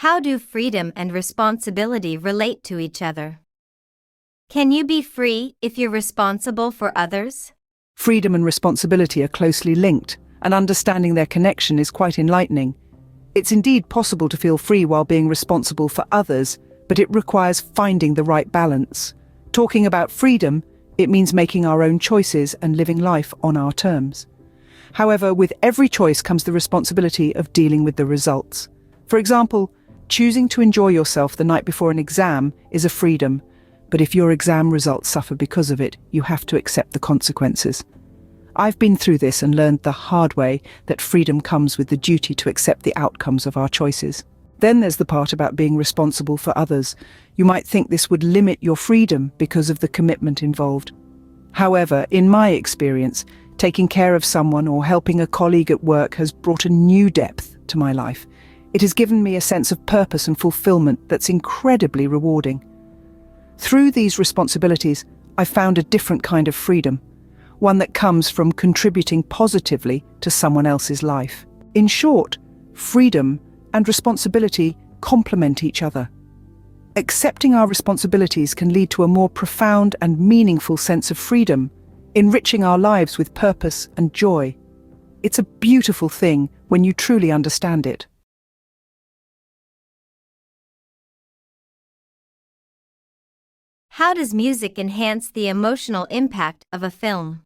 How do freedom and responsibility relate to each other? Can you be free if you're responsible for others? Freedom and responsibility are closely linked, and understanding their connection is quite enlightening. It's indeed possible to feel free while being responsible for others, but it requires finding the right balance. Talking about freedom, it means making our own choices and living life on our terms. However, with every choice comes the responsibility of dealing with the results. For example, choosing to enjoy yourself the night before an exam is a freedom, but if your exam results suffer because of it, you have to accept the consequences. I've been through this and learned the hard way that freedom comes with the duty to accept the outcomes of our choices. Then there's the part about being responsible for others. You might think this would limit your freedom because of the commitment involved. However, in my experience, taking care of someone or helping a colleague at work has brought a new depth to my life. It has given me a sense of purpose and fulfillment that's incredibly rewarding. Through these responsibilities, I've found a different kind of freedom, one that comes from contributing positively to someone else's life. In short, freedom and responsibility complement each other. Accepting our responsibilities can lead to a more profound and meaningful sense of freedom, enriching our lives with purpose and joy. It's a beautiful thing when you truly understand it. How does music enhance the emotional impact of a film?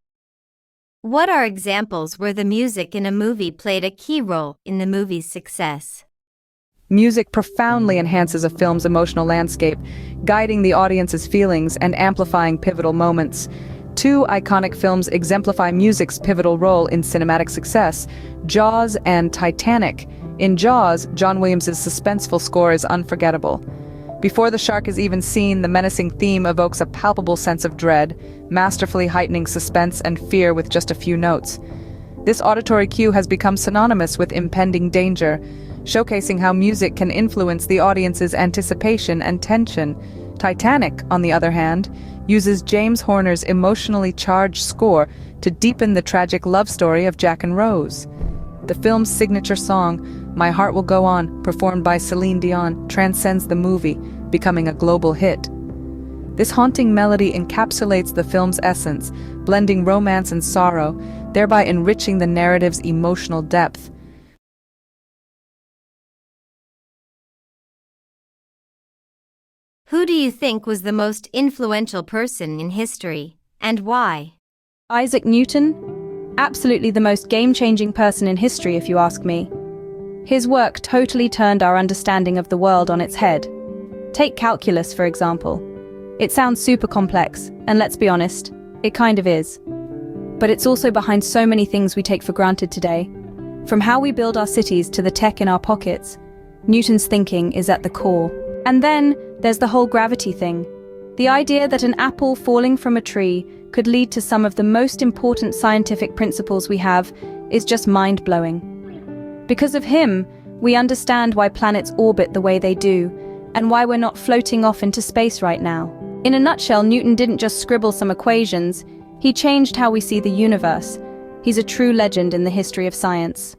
What are examples where the music in a movie played a key role in the movie's success? Music profoundly enhances a film's emotional landscape, guiding the audience's feelings and amplifying pivotal moments. Two iconic films exemplify music's pivotal role in cinematic success: Jaws and Titanic. In Jaws, John Williams' suspenseful score is unforgettable. Before the shark is even seen, the menacing theme evokes a palpable sense of dread, masterfully heightening suspense and fear with just a few notes. This auditory cue has become synonymous with impending danger, showcasing how music can influence the audience's anticipation and tension. Titanic, on the other hand, uses James Horner's emotionally charged score to deepen the tragic love story of Jack and Rose. The film's signature song, My Heart Will Go On, performed by Celine Dion, transcends the movie, becoming a global hit. This haunting melody encapsulates the film's essence, blending romance and sorrow, thereby enriching the narrative's emotional depth. Who do you think was the most influential person in history, and why? Isaac Newton? Absolutely the most game-changing person in history, if you ask me. His work totally turned our understanding of the world on its head. Take calculus, for example. It sounds super complex, and let's be honest, it kind of is. But it's also behind so many things we take for granted today. From how we build our cities to the tech in our pockets, Newton's thinking is at the core. And then there's the whole gravity thing. The idea that an apple falling from a tree could lead to some of the most important scientific principles we have is just mind-blowing. Because of him, we understand why planets orbit the way they do, and why we're not floating off into space right now. In a nutshell, Newton didn't just scribble some equations, he changed how we see the universe. He's a true legend in the history of science.